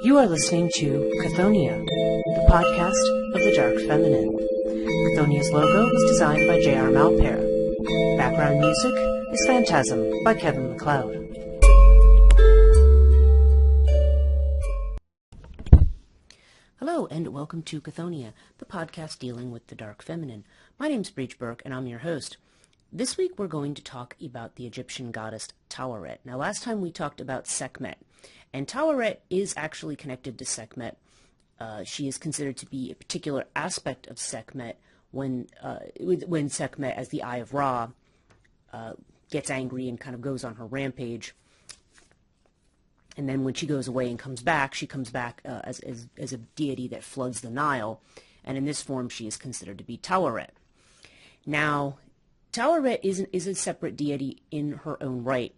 You are listening to Chthonia, the podcast of the Dark Feminine. Chthonia's logo was designed by J.R. Malpair. Background music is Phantasm by Kevin MacLeod. Hello, and welcome to Chthonia, the podcast dealing with the Dark Feminine. My name's Breach Burke, and I'm your host. This week we're going to talk about the Egyptian goddess Taweret. Now, last time we talked about Sekhmet, and Taweret is actually connected to Sekhmet. She is considered to be a particular aspect of Sekhmet when Sekhmet, as the Eye of Ra, gets angry and kind of goes on her rampage. And then when she goes away and comes back, she comes back as a deity that floods the Nile. And in this form, she is considered to be Taweret. Now, Taweret is a separate deity in her own right.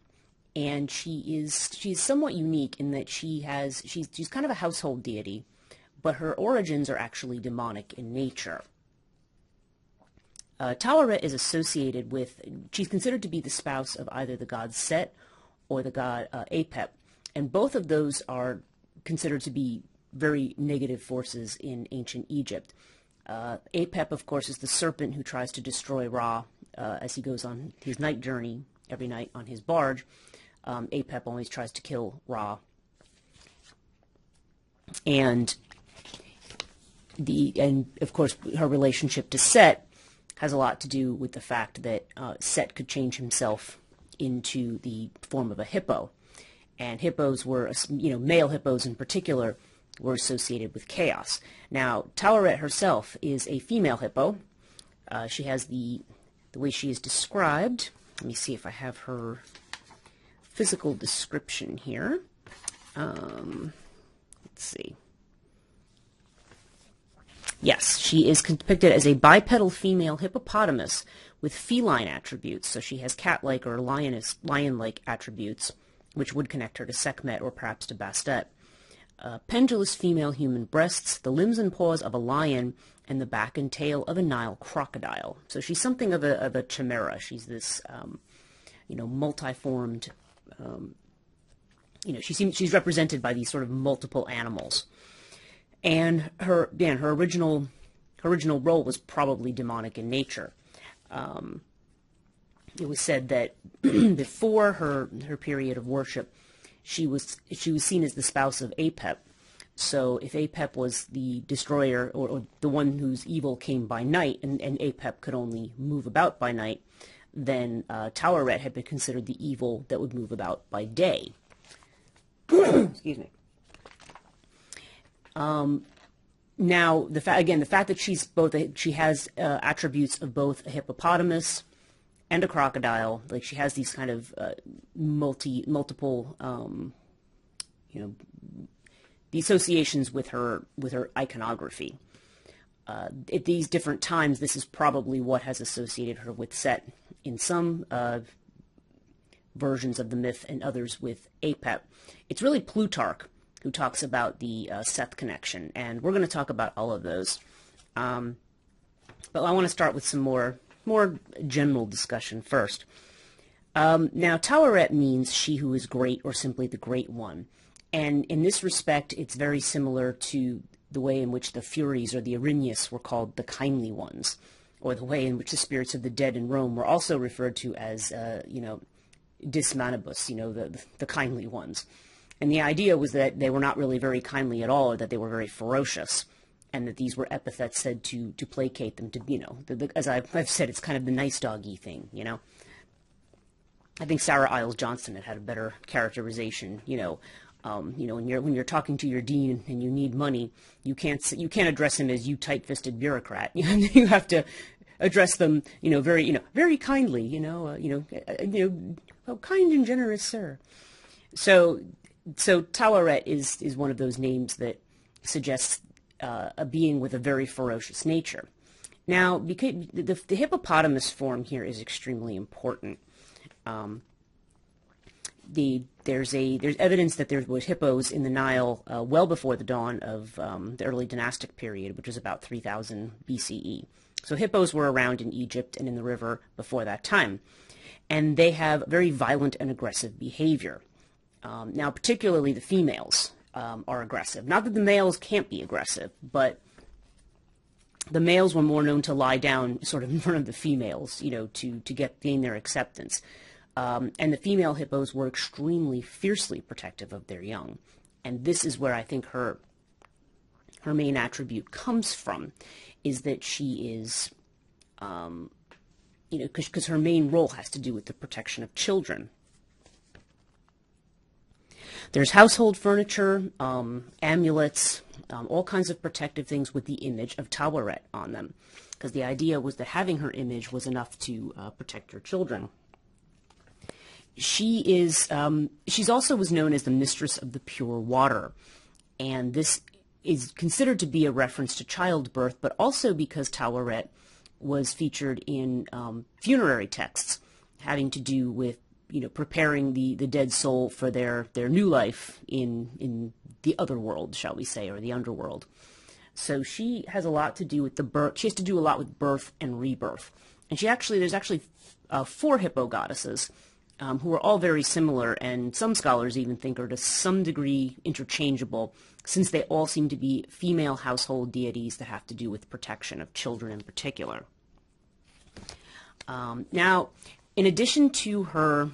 And she's somewhat unique in that she's kind of a household deity, but her origins are actually demonic in nature. Taweret is associated with, she's considered to be the spouse of either the god Set or the god Apep, and both of those are considered to be very negative forces in ancient Egypt. Apep, of course, is the serpent who tries to destroy Ra as he goes on his night journey every night on his barge. Apep always tries to kill Ra. And of course her relationship to Set has a lot to do with the fact that Set could change himself into the form of a hippo. And hippos were, male hippos in particular, were associated with chaos. Now, Taweret herself is a female hippo. She has the way she is described. Let me see if I have her physical description here. Let's see. Yes, she is depicted as a bipedal female hippopotamus with feline attributes. So she has cat-like or lion-like attributes, which would connect her to Sekhmet or perhaps to Bastet. Pendulous female human breasts, the limbs and paws of a lion, and the back and tail of a Nile crocodile. So she's something of a chimera. She's this, multiformed. She's represented by these sort of multiple animals, and her original role was probably demonic in nature. It was said that before her period of worship, she was seen as the spouse of Apep. So if Apep was the destroyer or the one whose evil came by night, and Apep could only move about by night, then Taweret had been considered the evil that would move about by day. Excuse me. Now, the fact that she has attributes of both a hippopotamus and a crocodile, like she has these kind of multiple, the associations with her iconography. At these different times, this is probably what has associated her with Set in some versions of the myth and others with Apep. It's really Plutarch who talks about the Seth connection, and we're going to talk about all of those. But I want to start with some more general discussion first. Now, Taweret means she who is great or simply the great one. And in this respect, it's very similar to the way in which the Furies or the Erinyes were called the kindly ones, or the way in which the spirits of the dead in Rome were also referred to as, dis manibus, the kindly ones. And the idea was that they were not really very kindly at all, or that they were very ferocious, and that these were epithets said to placate them, to, as I've said, it's kind of the nice doggy thing, I think Sarah Iles Johnston had a better characterization, when you're talking to your dean and you need money, you can't address him as you tight-fisted bureaucrat. You have to address them, very kindly, oh, kind and generous sir. So Taweret is one of those names that suggests a being with a very ferocious nature. Now, because the hippopotamus form here is extremely important. There's evidence that there was hippos in the Nile well before the dawn of the early dynastic period, which was about 3000 BCE. So hippos were around in Egypt and in the river before that time. And they have very violent and aggressive behavior. Now, particularly the females. are aggressive. Not that the males can't be aggressive, but the males were more known to lie down sort of in front of the females, to gain their acceptance. And the female hippos were extremely fiercely protective of their young. And this is where I think her main attribute comes from, is that she is, because her main role has to do with the protection of children. There's household furniture, amulets, all kinds of protective things with the image of Taweret on them, because the idea was that having her image was enough to protect her children. She's also was known as the Mistress of the Pure Water, and this is considered to be a reference to childbirth, but also because Taweret was featured in funerary texts having to do with preparing the dead soul for their new life in the other world, shall we say, or the underworld. So she has a lot to do with the birth. She has to do a lot with birth and rebirth. And there's actually 4 hippo goddesses who are all very similar, and some scholars even think are to some degree interchangeable, since they all seem to be female household deities that have to do with protection of children in particular. Now, in addition to her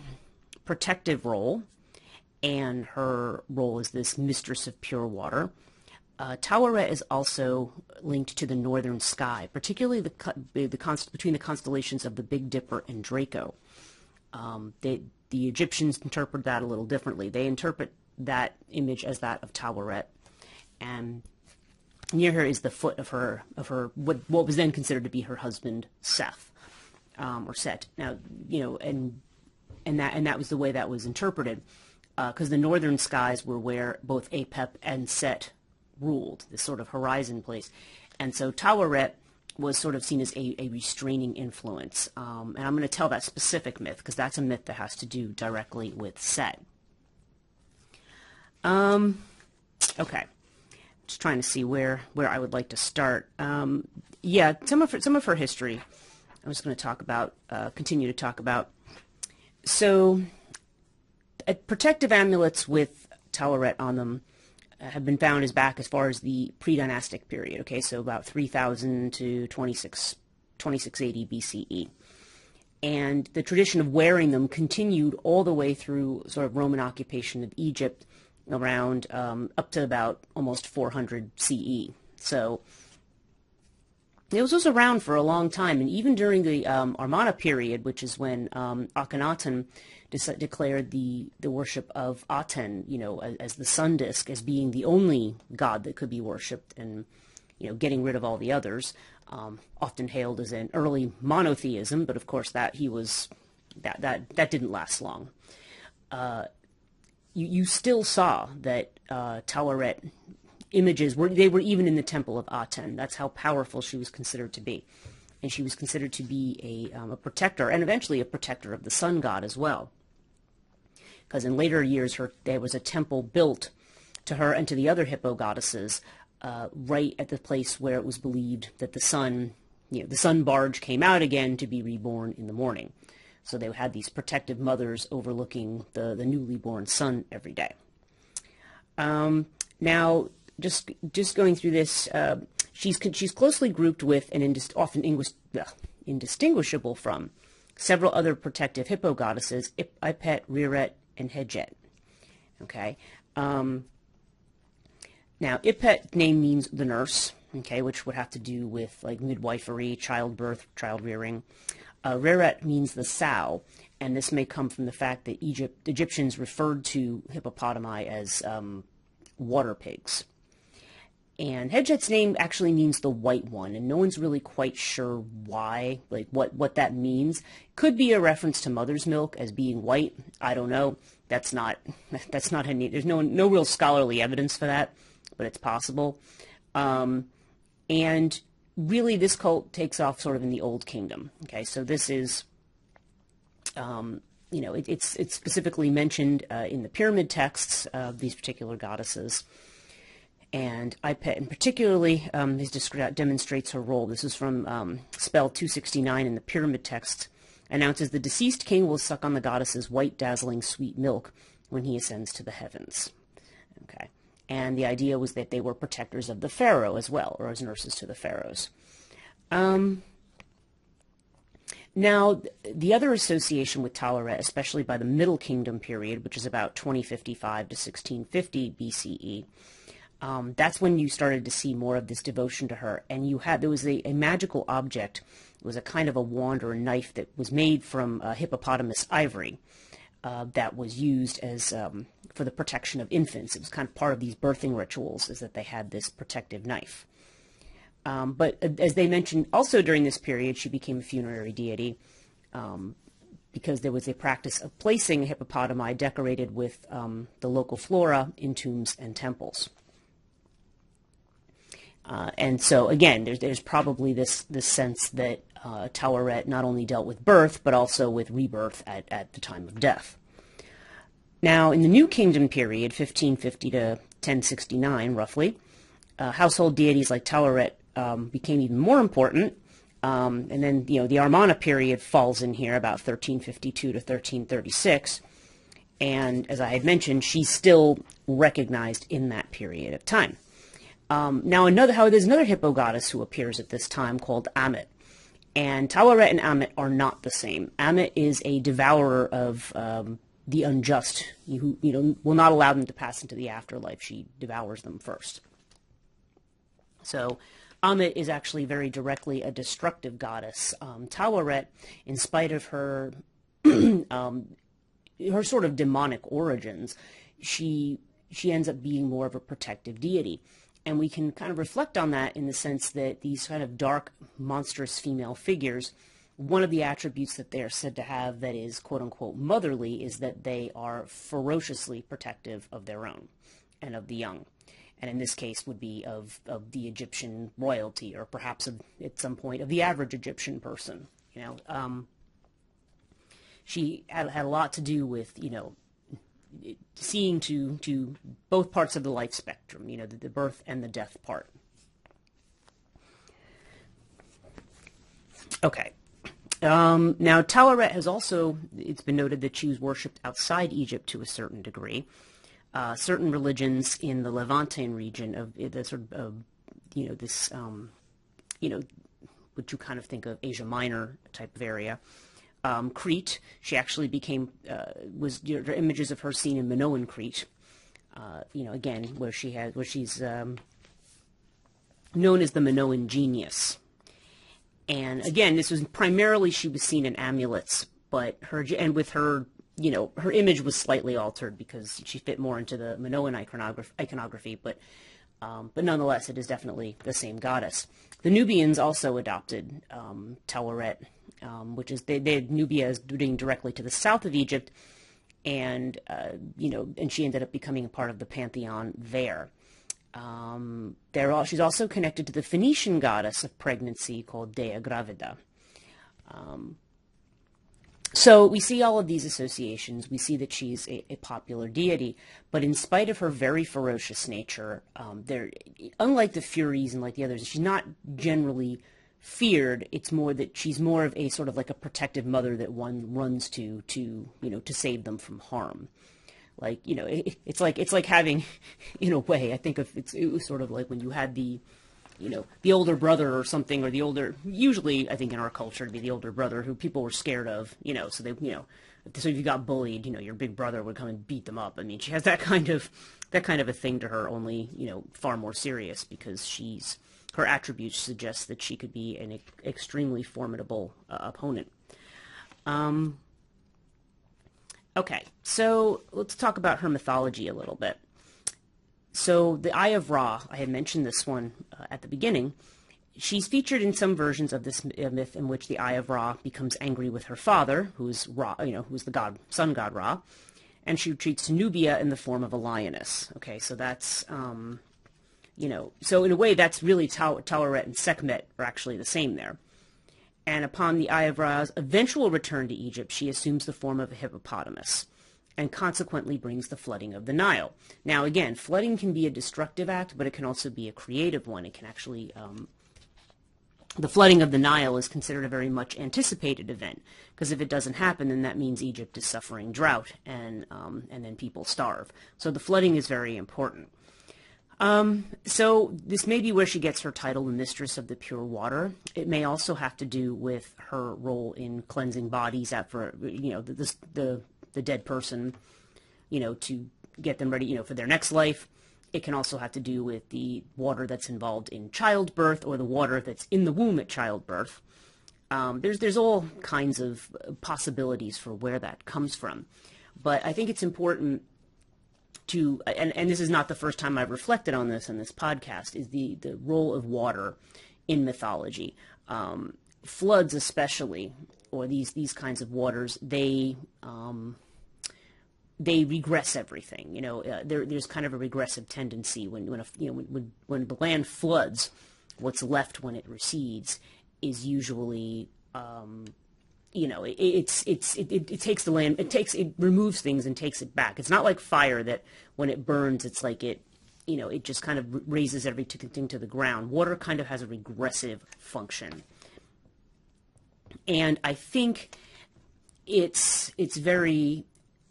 protective role and her role as this Mistress of Pure Water, Taweret is also linked to the northern sky, particularly between the constellations of the Big Dipper and Draco. The Egyptians interpret that a little differently. They interpret that image as that of Taweret, and near her is the foot of her what was then considered to be her husband Seth, or Set. Now, and that was the way that was interpreted, because the northern skies were where both Apep and Set ruled, this sort of horizon place, and so Taweret was sort of seen as a restraining influence. And I'm going to tell that specific myth, because that's a myth that has to do directly with Set. Okay. Just trying to see where I would like to start. Yeah, some of her history I'm just going to talk about, continue to talk about. So, protective amulets with Taweret on them have been found as back as far as the pre-dynastic period, okay, so about 3000 to 2680 BCE. And the tradition of wearing them continued all the way through sort of Roman occupation of Egypt around up to about almost 400 CE. So it was around for a long time, and even during the Amarna period, which is when Akhenaten declared the worship of Aten, as the sun disk, as being the only god that could be worshipped, and getting rid of all the others, often hailed as an early monotheism. But of course, that didn't last long. You still saw that Taweret images were even in the temple of Aten. That's how powerful she was considered to be, and she was considered to be a protector, and eventually a protector of the sun god as well. Because in later years, there was a temple built to her and to the other hippo goddesses, right at the place where it was believed that the sun barge came out again to be reborn in the morning. So they had these protective mothers overlooking the newly born sun every day. Now, just going through this, she's closely grouped with and often indistinguishable from several other protective hippo goddesses, Ipet, Reret, and Hedjet. Okay. Now, Ipet name means the nurse, okay, which would have to do with like midwifery, childbirth, child rearing. Reret means the sow, and this may come from the fact that Egyptians referred to hippopotami as water pigs. And Hedjet's name actually means the white one, and no one's really quite sure why, like what that means. Could be a reference to mother's milk as being white. I don't know. That's not any. There's no real scholarly evidence for that, but it's possible. And really, this cult takes off sort of in the Old Kingdom. Okay, so this is, it's specifically mentioned in the pyramid texts of these particular goddesses. And Ipet, in particularly, demonstrates her role. This is from spell 269 in the pyramid text. Announces the deceased king will suck on the goddess's white, dazzling, sweet milk when he ascends to the heavens. Okay, And the idea was that they were protectors of the pharaoh as well, or as nurses to the pharaohs. Now, the other association with Taweret, especially by the Middle Kingdom period, which is about 2055 to 1650 BCE, that's when you started to see more of this devotion to her. And there was a magical object. It was a kind of a wand or a knife that was made from hippopotamus ivory that was used as for the protection of infants. It was kind of part of these birthing rituals, is that they had this protective knife. But as they mentioned, also during this period, she became a funerary deity because there was a practice of placing a hippopotami decorated with the local flora in tombs and temples. And so, again, there's probably this sense that Taweret not only dealt with birth, but also with rebirth at the time of death. Now, in the New Kingdom period, 1550 to 1069, roughly, household deities like Taweret became even more important, and then the Amarna period falls in here about 1352 to 1336, and as I had mentioned, she's still recognized in that period of time. Now there's another hippo goddess who appears at this time called Ammit, and Taweret and Ammit are not the same. Ammit is a devourer of the unjust, who will not allow them to pass into the afterlife. She devours them first. So Ammit is actually very directly a destructive goddess. Taweret, in spite of her her sort of demonic origins, she ends up being more of a protective deity. And we can kind of reflect on that in the sense that these kind of dark, monstrous female figures, one of the attributes that they are said to have that is quote-unquote motherly is that they are ferociously protective of their own and of the young. And in this case would be of the Egyptian royalty, or perhaps at some point of the average Egyptian person. She had a lot to do with, seeing to both parts of the life spectrum, the birth and the death part. Okay. Now, Taweret has also, it's been noted that she was worshipped outside Egypt to a certain degree. Certain religions in the Levantine region of the sort of, what you kind of think of Asia Minor type of area. Crete, she actually became, there are images of her seen in Minoan Crete, again, where she's known as the Minoan genius. And again, this was primarily, she was seen in amulets, but her image was slightly altered because she fit more into the Minoan iconography, but nonetheless, it is definitely the same goddess. The Nubians also adopted Taweret, which is Nubia is doing directly to the south of Egypt, and and she ended up becoming a part of the pantheon there. She's also connected to the Phoenician goddess of pregnancy called Dea Gravida. So we see all of these associations. We see that she's a popular deity, but in spite of her very ferocious nature, unlike the Furies and like the others, she's not generally feared. It's more that she's more of a sort of like a protective mother that one runs to save them from harm. Like, it's like having, in a way, I think it was sort of like when you had the older brother or something, or usually I think in our culture it'd be the older brother who people were scared of, so they, so if you got bullied, your big brother would come and beat them up. I mean, she has that kind of a thing to her, only, far more serious, because her attributes suggest that she could be an extremely formidable opponent. Okay, so let's talk about her mythology a little bit. So the Eye of Ra, I had mentioned this one at the beginning. She's featured in some versions of this myth in which the Eye of Ra becomes angry with her father, who's Ra, who's the sun god Ra, and she retreats to Nubia in the form of a lioness. Okay, so that's, so in a way that's really Taweret and Sekhmet are actually the same there. And upon the Eye of Ra's eventual return to Egypt, she assumes the form of a hippopotamus, and consequently brings the flooding of the Nile. Now, again, flooding can be a destructive act, but it can also be a creative one. It can actually, the flooding of the Nile is considered a very much anticipated event, because if it doesn't happen, then that means Egypt is suffering drought, and then people starve. So the flooding is very important. So this may be where she gets her title, the Mistress of the Pure Water. It may also have to do with her role in cleansing bodies after, the dead person, to get them ready, for their next life. It can also have to do with the water that's involved in childbirth or the water that's in the womb at childbirth. There's all kinds of possibilities for where that comes from. But I think it's important to, and this is not the first time I've reflected on this in this podcast, is the role of water in mythology. Floods especially, or these kinds of waters, they regress everything. There's kind of a regressive tendency when the land floods. What's left when it recedes is usually, it takes the land, it removes things and takes it back. It's not like fire that when it burns, it's like it just kind of raises everything to the ground. Water kind of has a regressive function. And I think it's very,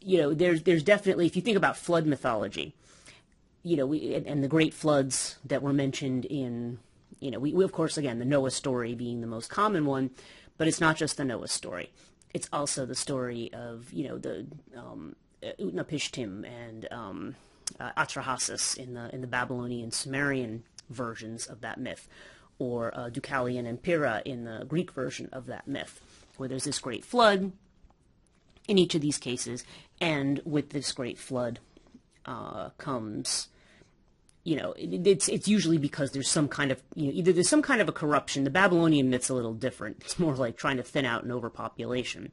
there's definitely, if you think about flood mythology, and the great floods that were mentioned in, we of course, again, the Noah story being the most common one, but it's not just the Noah story. It's also the story of, the Utnapishtim and Atrahasis in the Babylonian Sumerian versions of that myth, or Deucalion and Pyrrha in the Greek version of that myth, where there's this great flood in each of these cases, and with this great flood comes, it's usually because there's some kind of, either there's some kind of a corruption. The Babylonian myth's a little different. It's more like trying to thin out an overpopulation.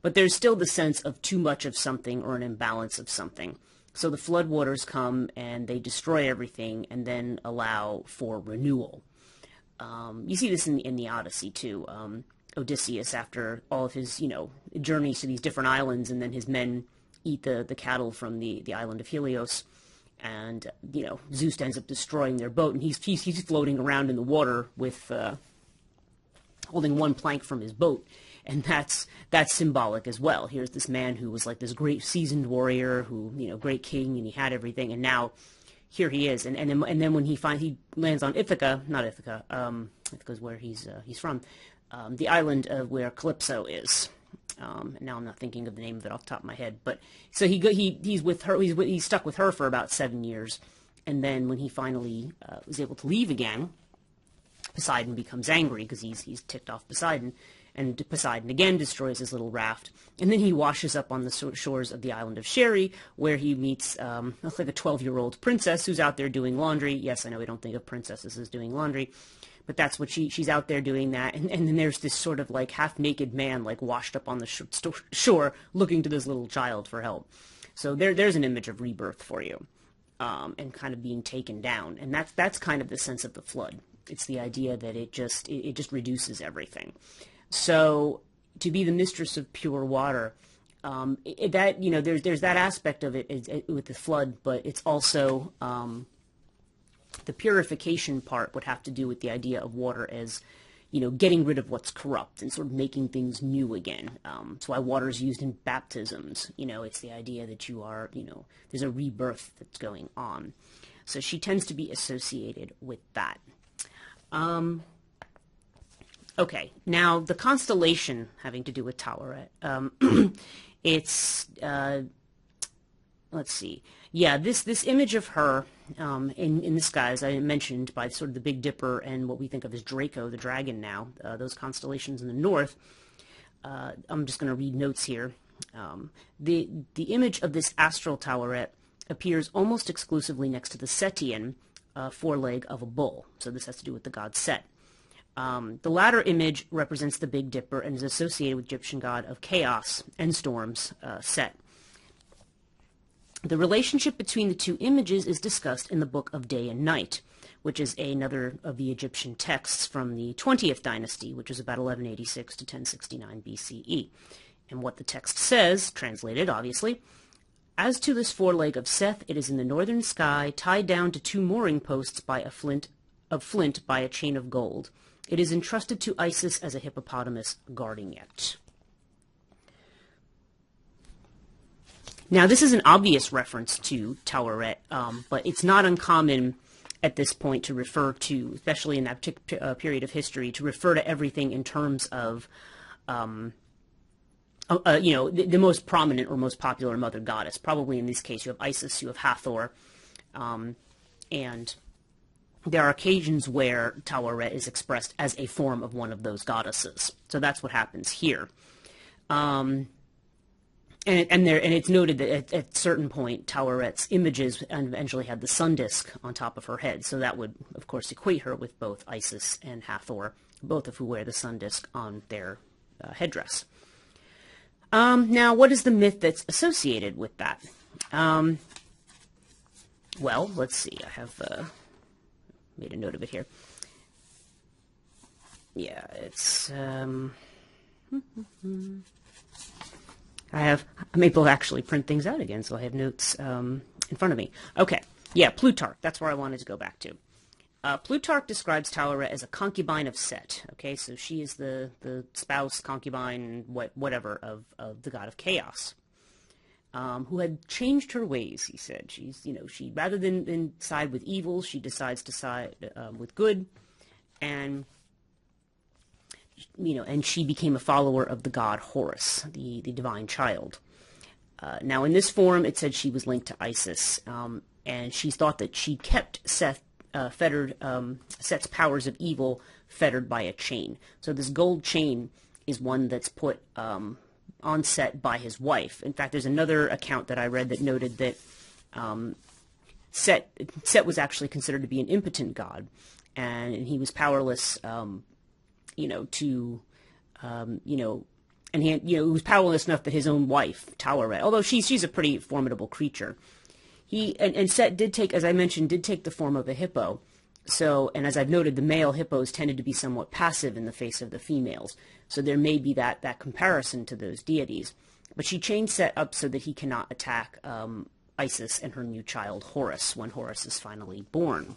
But there's still the sense of too much of something or an imbalance of something. So the floodwaters come and they destroy everything and then allow for renewal. You see this in the Odyssey too. Odysseus, after all of his, journeys to these different islands, and then his men eat the cattle from the island of Helios, and, Zeus ends up destroying their boat, and he's floating around in the water with, holding one plank from his boat, and that's symbolic as well. Here's this man who was like this great seasoned warrior, who, great king, and he had everything, and now here he is, and then when he lands on Ithaca, not Ithaca, Ithaca's where he's from, the island of where Calypso is. And now I'm not thinking of the name of it off the top of my head, but so he's with her. He's stuck with her for about 7 years, and then when he finally was able to leave again, Poseidon becomes angry because he's ticked off Poseidon, and Poseidon again destroys his little raft, and then he washes up on the shores of the island of Sherry, where he meets looks like a 12-year-old princess who's out there doing laundry. Yes, I know we don't think of princesses as doing laundry, but that's what she's out there doing that. And then there's this sort of like half-naked man like washed up on the shore looking to this little child for help. So there's an image of rebirth for you, and kind of being taken down. And that's kind of the sense of the flood. It's the idea that it just reduces everything. So to be the mistress of pure water, there's that aspect of it with the flood, but it's also the purification part would have to do with the idea of water as, getting rid of what's corrupt and sort of making things new again. That's why water is used in baptisms. It's the idea that you are, there's a rebirth that's going on. So she tends to be associated with that. Okay, now the constellation having to do with Taweret. It's, let's see. Yeah, this image of her in the skies, I mentioned, by sort of the Big Dipper and what we think of as Draco, the dragon now, those constellations in the north. I'm just going to read notes here. The image of this astral Taweret appears almost exclusively next to the Setian foreleg of a bull. So this has to do with the god Set. The latter image represents the Big Dipper and is associated with Egyptian god of chaos and storms, Set. The relationship between the two images is discussed in the Book of Day and Night, which is another of the Egyptian texts from the 20th dynasty, which is about 1186 to 1069 BCE. And what the text says, translated obviously, as to this foreleg of Seth, it is in the northern sky, tied down to 2 mooring posts by a flint by a chain of gold. It is entrusted to Isis as a hippopotamus guarding it. Now, this is an obvious reference to Taweret, but it's not uncommon at this point to refer to, especially in that period of history, to refer to everything in terms of, the most prominent or most popular mother goddess. Probably in this case, you have Isis, you have Hathor, and there are occasions where Taweret is expressed as a form of one of those goddesses. So that's what happens here. And it's noted that at a certain point, Taweret's images eventually had the sun disk on top of her head. So that would, of course, equate her with both Isis and Hathor, both of who wear the sun disk on their headdress. Now, what is the myth that's associated with that? Well, let's see. I have made a note of it here. Yeah, it's... I'm able to actually print things out again, so I have notes in front of me. Okay, yeah, Plutarch. That's where I wanted to go back to. Plutarch describes Taweret as a concubine of Set. Okay, so she is the spouse, concubine, whatever, of the god of chaos, who had changed her ways, he said. She rather than side with evil, she decides to side with good, and and she became a follower of the god Horus, the divine child. Now, in this form, it said she was linked to Isis, and she thought that she kept Seth's powers of evil fettered by a chain. So this gold chain is one that's put on Set by his wife. In fact, there's another account that I read that noted that Set was actually considered to be an impotent god, and he was powerless. And he was powerless enough that his own wife, Taweret, although she's a pretty formidable creature, and Set did take, as I mentioned, the form of a hippo. So, and as I've noted, the male hippos tended to be somewhat passive in the face of the females. So there may be that comparison to those deities. But she chained Set up so that he cannot attack Isis and her new child Horus when Horus is finally born.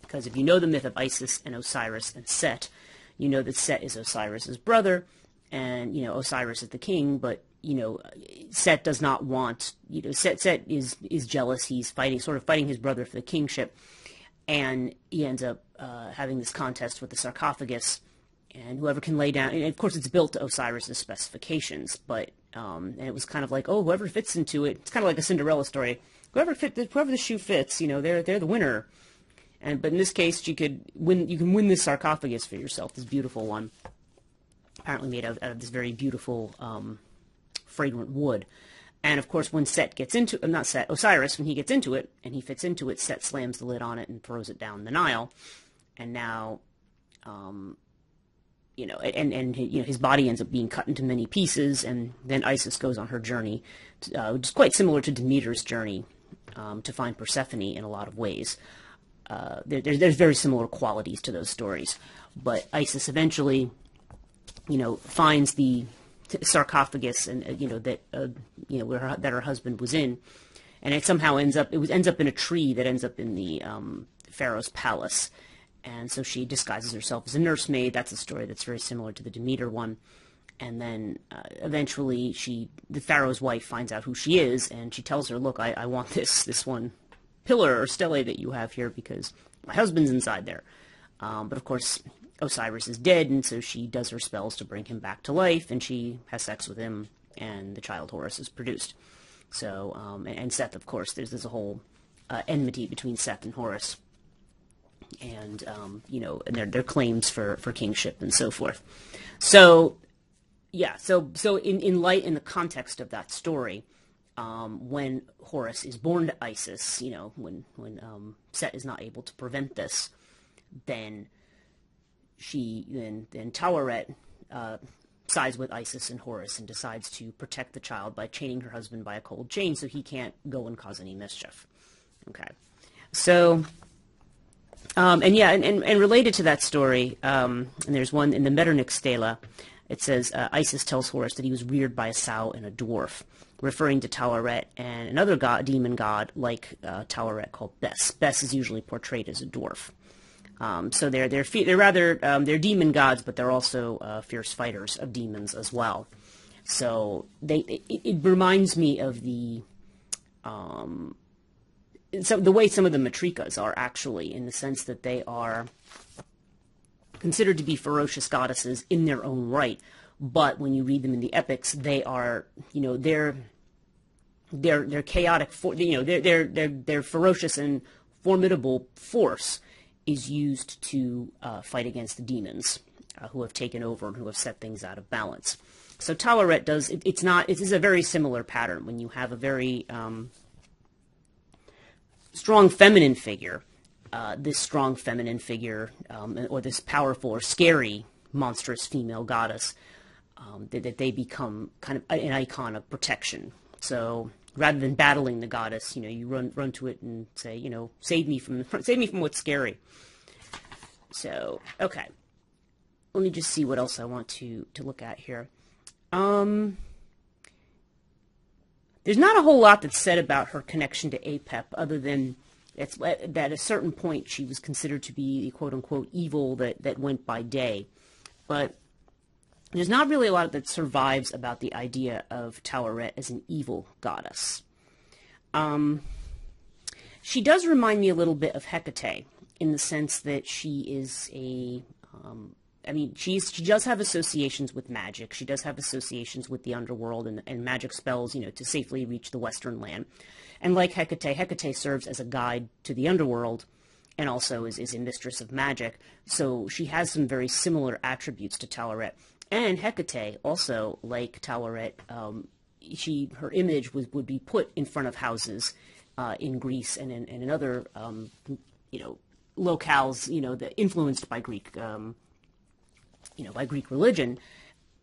Because if you know the myth of Isis and Osiris and Set, you know that Set is Osiris's brother, and Osiris is the king. But Set does not want. Set is jealous. He's fighting his brother for the kingship, and he ends up having this contest with the sarcophagus, and whoever can lay down. And of course, it's built to Osiris's specifications, but and it was kind of like, oh, whoever fits into it. It's kind of like a Cinderella story. Whoever the shoe fits, they're the winner. But in this case, you can win this sarcophagus for yourself, this beautiful one, apparently made out of this very beautiful, fragrant wood. And of course, when Osiris, when he gets into it, and he fits into it, Set slams the lid on it and throws it down the Nile. And now, his body ends up being cut into many pieces, and then Isis goes on her journey, which is quite similar to Demeter's journey to find Persephone in a lot of ways. There's very similar qualities to those stories, but Isis eventually, finds the sarcophagus and that her husband was in, and it somehow ends up in a tree that ends up in the pharaoh's palace, and so she disguises herself as a nursemaid. That's a story that's very similar to the Demeter one, and then eventually the pharaoh's wife finds out who she is, and she tells her, "Look, I want this one pillar or stele that you have here because my husband's inside there." But of course, Osiris is dead, and so she does her spells to bring him back to life, and she has sex with him, and the child Horus is produced. So, and Seth, of course, there's a whole enmity between Seth and Horus, and and their claims for kingship and so forth. So, yeah, so in the context of that story, when Horus is born to Isis, when Set is not able to prevent this, then Taweret sides with Isis and Horus and decides to protect the child by chaining her husband by a cold chain so he can't go and cause any mischief. Okay, so and related to that story, and there's one in the Metternich Stela. It says Isis tells Horus that he was reared by a sow and a dwarf, referring to Taweret and another demon god like Taweret called Bes. Bes is usually portrayed as a dwarf. So they're demon gods, but they're also fierce fighters of demons as well. So it reminds me of so the way some of the matrikas are actually, in the sense that they are considered to be ferocious goddesses in their own right, but when you read them in the epics, they are, they're chaotic, their ferocious and formidable force is used to fight against the demons who have taken over and who have set things out of balance. So Taweret does, it is a very similar pattern. When you have a very strong feminine figure, this strong feminine figure, or this powerful or scary, monstrous female goddess, that they become kind of an icon of protection. So rather than battling the goddess, you run to it and say, save me from what's scary. So, okay. Let me just see what else I want to look at here. There's not a whole lot that's said about her connection to Apep, other than that at a certain point she was considered to be the quote-unquote evil that went by day. But there's not really a lot that survives about the idea of Taweret as an evil goddess. She does remind me a little bit of Hecate, in the sense that she is a... she does have associations with magic. She does have associations with the underworld and magic spells, to safely reach the Western land. And like Hecate serves as a guide to the underworld, and also is a mistress of magic. So she has some very similar attributes to Taweret. And Hecate, also like Taweret, her image would be put in front of houses in Greece and in other locales, that influenced by Greek. By Greek religion,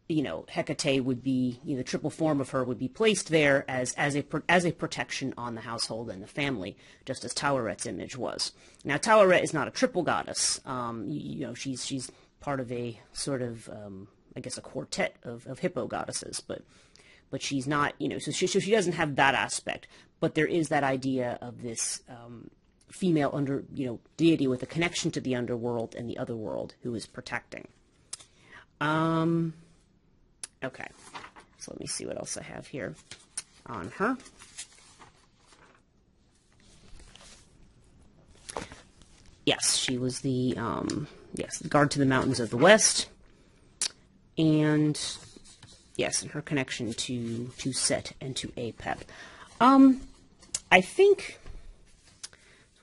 Hecate would be, the triple form of her would be placed there as a protection on the household and the family, just as Taweret's image was. Now, Taweret is not a triple goddess. She's part of a sort of, a quartet of hippo goddesses, but she's not, so she doesn't have that aspect. But there is that idea of this female deity with a connection to the underworld and the other world who is protecting. Okay, so let me see what else I have here on her. Yes, she was the guard to the mountains of the west, and yes, and her connection to Set and to Apep. I think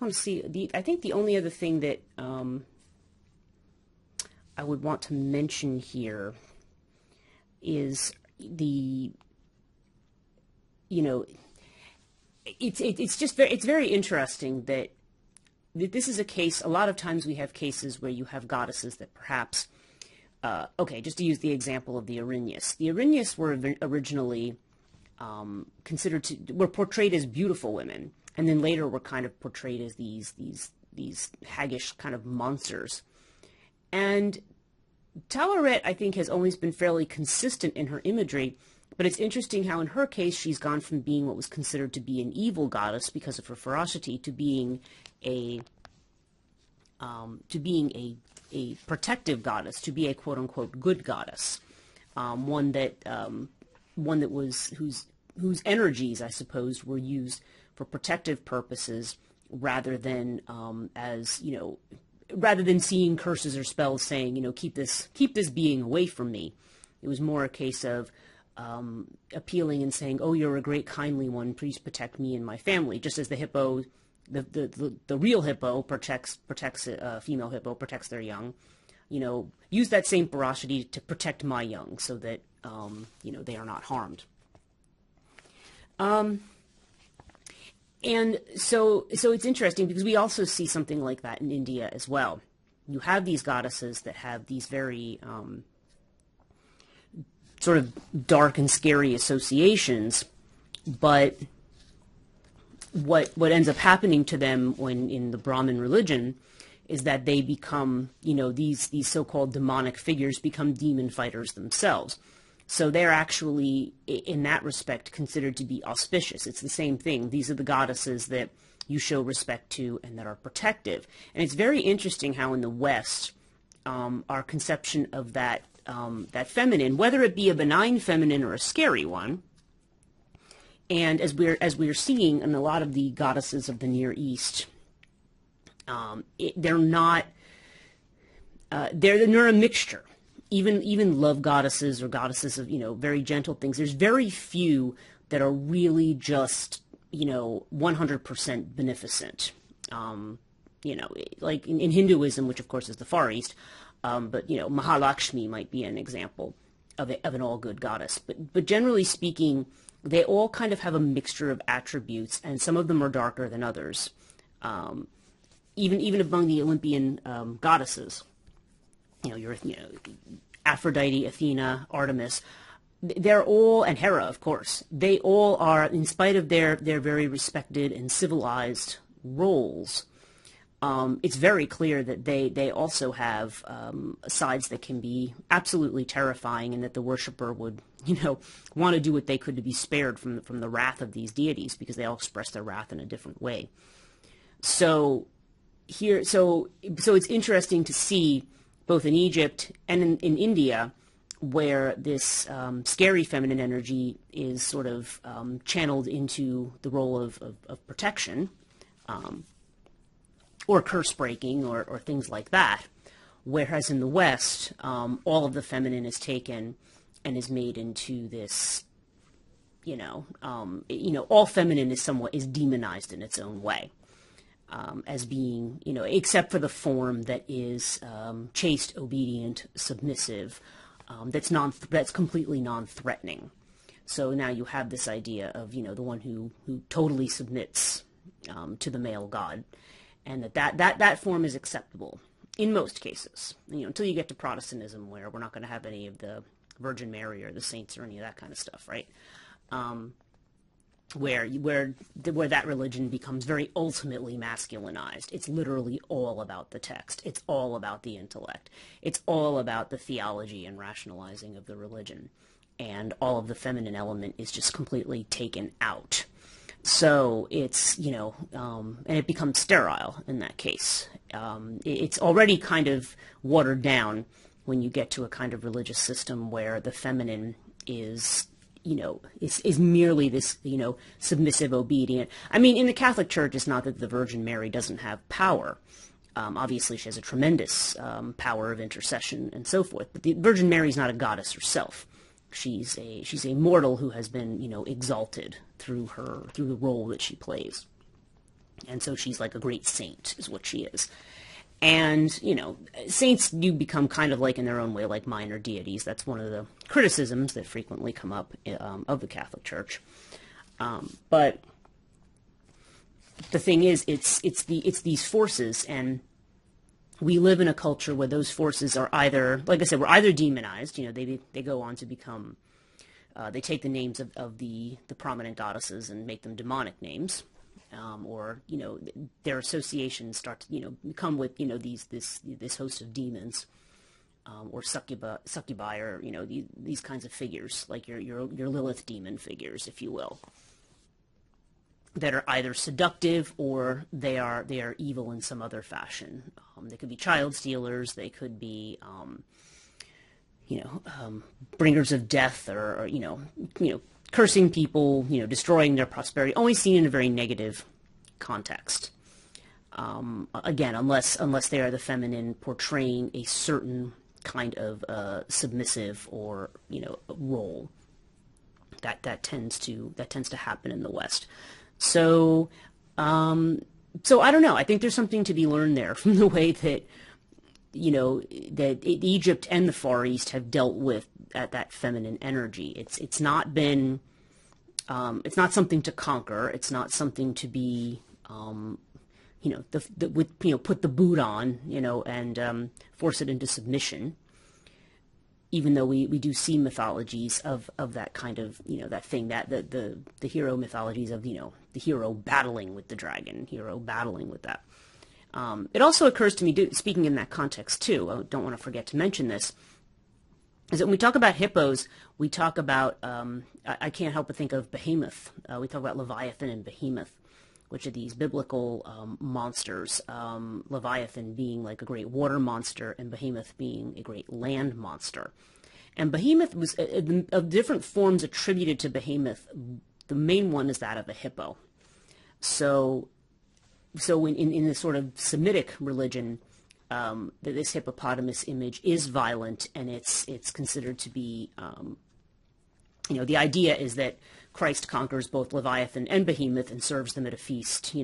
I want to see I think the only other thing that I would want to mention here is it's very interesting that this is a case. A lot of times we have cases where you have goddesses that perhaps, just to use the example of the Erinyes. The Erinyes were originally were portrayed as beautiful women, and then later were kind of portrayed as these haggish kind of monsters. And Taweret, I think, has always been fairly consistent in her imagery, but it's interesting how in her case she's gone from being what was considered to be an evil goddess because of her ferocity to being a protective goddess, to be a quote unquote good goddess, one that was whose energies, I suppose, were used for protective purposes rather than rather than seeing curses or spells saying, keep this being away from me. It was more a case of appealing and saying, oh, you're a great kindly one, please protect me and my family, just as the hippo, the real hippo protects female hippo protects their young. Use that same ferocity to protect my young so that they are not harmed. And so it's interesting because we also see something like that in India as well. You have these goddesses that have these very sort of dark and scary associations, but what ends up happening to them when in the Brahmin religion is that they become, these so-called demonic figures become demon fighters themselves. So they're actually, in that respect, considered to be auspicious. It's the same thing. These are the goddesses that you show respect to and that are protective. And it's very interesting how in the West, our conception of that feminine, whether it be a benign feminine or a scary one, And as we're seeing in a lot of the goddesses of the Near East, they're not they're a mixture. Even love goddesses or goddesses of very gentle things. There's very few that are really just 100% beneficent. Like in Hinduism, which of course is the Far East, but Mahalakshmi might be an example of an all good goddess. But generally speaking, they all kind of have a mixture of attributes, and some of them are darker than others. Even among the Olympian goddesses, Aphrodite, Athena, Artemis, they're all, and Hera, of course, they all are, in spite of their very respected and civilized roles, it's very clear that they also have sides that can be absolutely terrifying, and that the worshiper would want to do what they could to be spared from the wrath of these deities, because they all express their wrath in a different way. So it's interesting to see both in Egypt and in India, where this scary feminine energy is sort of channeled into the role of protection, or curse breaking, or things like that. Whereas in the West, all of the feminine is taken and is made into this, all feminine is demonized in its own way, as being, except for the form that is chaste, obedient, submissive, that's completely non-threatening. So now you have this idea of, the one who totally submits to the male god, and that form is acceptable in most cases, until you get to Protestantism, where we're not going to have any of the Virgin Mary or the saints or any of that kind of stuff, right? Where that religion becomes very ultimately masculinized. It's literally all about the text. It's all about the intellect. It's all about the theology and rationalizing of the religion. And all of the feminine element is just completely taken out. So it's, and it becomes sterile in that case. It's already kind of watered down when you get to a kind of religious system where the feminine is merely this, submissive, obedient. I mean, in the Catholic Church, it's not that the Virgin Mary doesn't have power. Obviously, she has a tremendous power of intercession and so forth. But the Virgin Mary is not a goddess herself. She's a mortal who has been, exalted through the role that she plays. And so she's like a great saint, is what she is. And, saints do become kind of like, in their own way, like minor deities. That's one of the criticisms that frequently come up of the Catholic Church. But the thing is, it's these forces, and we live in a culture where those forces are either, like I said, we're either demonized. They go on to become, they take the names of the prominent goddesses and make them demonic names. Or their associations start to come with this host of demons, or succubi, or these kinds of figures, like your Lilith demon figures, if you will, that are either seductive or they are evil in some other fashion. They could be child stealers. They could be bringers of death, or cursing people, destroying their prosperity, only seen in a very negative context. Again, unless they are the feminine portraying a certain kind of submissive or role, that tends to happen in the West. So I don't know. I think there's something to be learned there from the way that that Egypt and the Far East have dealt with that feminine energy. It's not been, it's not something to conquer. It's not something to be, put the boot on, and force it into submission. Even though we do see mythologies of that kind of, that thing, that the hero mythologies of, the hero battling with the dragon, hero battling with that. It also occurs to me, speaking in that context too, I don't want to forget to mention this, is that when we talk about hippos, we talk about, I can't help but think of Behemoth. We talk about Leviathan and Behemoth, which are these biblical monsters. Leviathan being like a great water monster, and Behemoth being a great land monster. And Behemoth was, of different forms attributed to Behemoth The main one is that of a hippo. So in the sort of Semitic religion, this hippopotamus image is violent, and it's considered to be, the idea is that Christ conquers both Leviathan and Behemoth and serves them at a feast,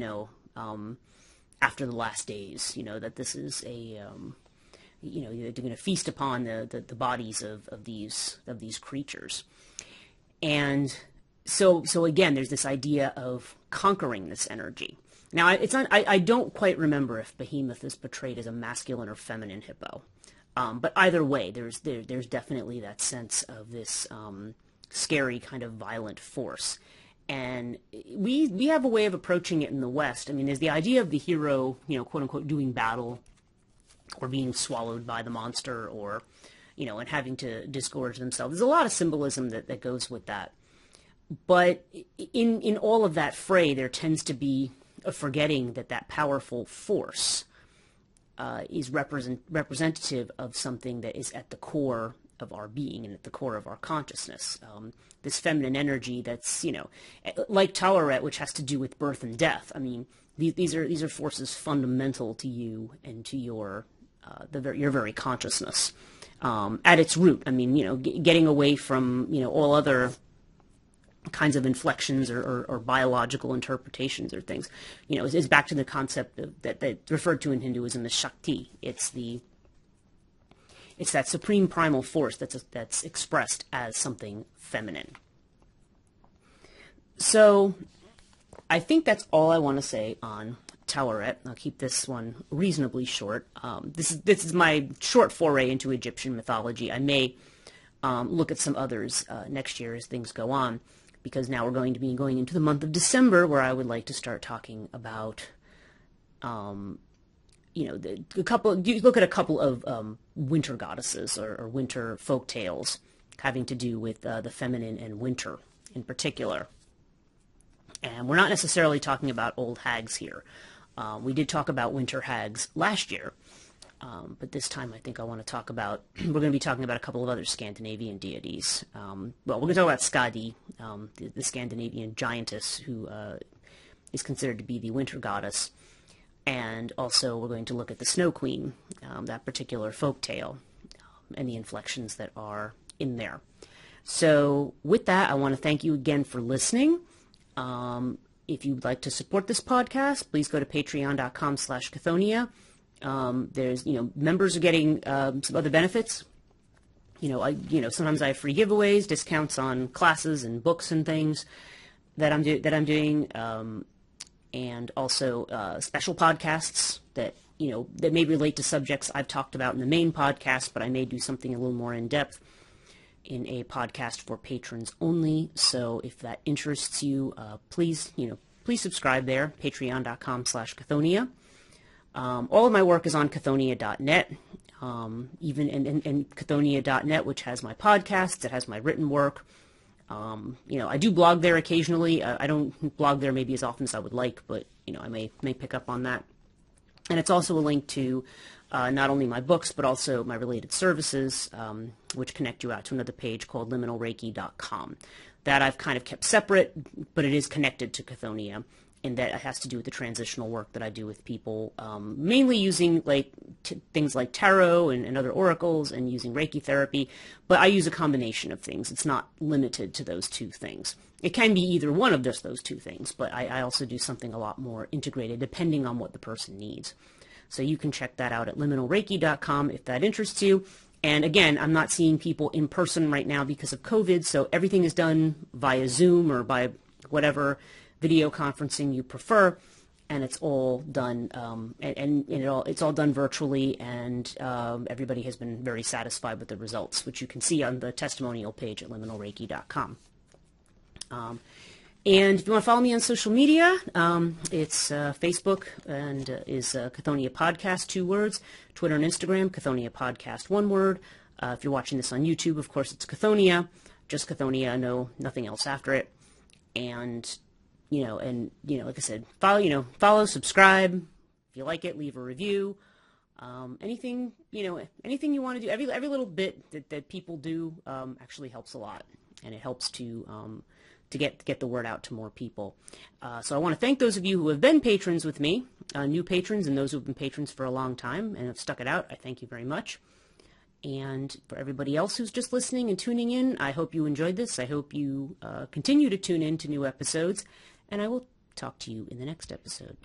after the last days, that this is a, they're going to feast upon the bodies of these creatures. And so again, there's this idea of conquering this energy. Now, I don't quite remember if Behemoth is portrayed as a masculine or feminine hippo, but either way, there's definitely that sense of this scary kind of violent force. And we have a way of approaching it in the West. I mean, there's the idea of the hero, quote unquote, doing battle or being swallowed by the monster, or, and having to disgorge themselves. There's a lot of symbolism that goes with that. But in all of that fray, there tends to be a forgetting that powerful force is representative of something that is at the core of our being and at the core of our consciousness. This feminine energy that's, like Taweret, which has to do with birth and death. I mean, these are forces fundamental to you and to your very consciousness at its root. I mean, getting away from all other kinds of inflections or biological interpretations or things, is back to the concept of that's referred to in Hinduism as Shakti. It's that supreme primal force that's expressed as something feminine. So I think that's all I want to say on Taweret. I'll keep this one reasonably short. This is my short foray into Egyptian mythology. I may look at some others next year as things go on, because now we're going to be going into the month of December, where I would like to start talking about, you look at a couple of winter goddesses or winter folk tales having to do with the feminine and winter in particular. And we're not necessarily talking about old hags here. We did talk about winter hags last year, but this time I think I want to talk about, we're going to be talking about a couple of other Scandinavian deities. Well, we're going to talk about Skadi, the Scandinavian giantess who is considered to be the winter goddess. And also we're going to look at the Snow Queen, that particular folk tale, and the inflections that are in there. So with that, I want to thank you again for listening. If you'd like to support this podcast, please go to patreon.com/Chthonia. There's, members are getting some other benefits. Sometimes I have free giveaways, discounts on classes and books and things that I'm doing, and also special podcasts that may relate to subjects I've talked about in the main podcast, but I may do something a little more in depth in a podcast for patrons only. So if that interests you, please subscribe there, patreon.com/Chthonia. All of my work is on Chthonia.net, even and Chthonia.net, which has my podcasts, it has my written work. I do blog there occasionally. I don't blog there maybe as often as I would like, but I may pick up on that. And it's also a link to not only my books, but also my related services, which connect you out to another page called liminalreiki.com. That I've kind of kept separate, but it is connected to Chthonia, and that it has to do with the transitional work that I do with people, mainly using things like tarot and other oracles, and using Reiki therapy. But I use a combination of things. It's not limited to those two things. It can be either one of just those two things, but I also do something a lot more integrated depending on what the person needs. So you can check that out at liminalreiki.com if that interests you. And again, I'm not seeing people in person right now because of COVID, so everything is done via Zoom or by whatever video conferencing you prefer, and it's all done it's all done virtually, and everybody has been very satisfied with the results, which you can see on the testimonial page at liminalreiki.com. And if you want to follow me on social media, it's Facebook and is Chthonia Podcast, 2 words. Twitter and Instagram, Chthonia Podcast, 1 word. If you're watching this on YouTube, of course, it's Chthonia, just Chthonia, nothing else after it. And like I said, follow, subscribe. If you like it, leave a review. Anything you want to do, every little bit that people do actually helps a lot, and it helps to to get the word out to more people. So I want to thank those of you who have been patrons with me, new patrons and those who have been patrons for a long time and have stuck it out. I thank you very much. And for everybody else who's just listening and tuning in, I hope you enjoyed this. I hope you continue to tune in to new episodes, and I will talk to you in the next episode.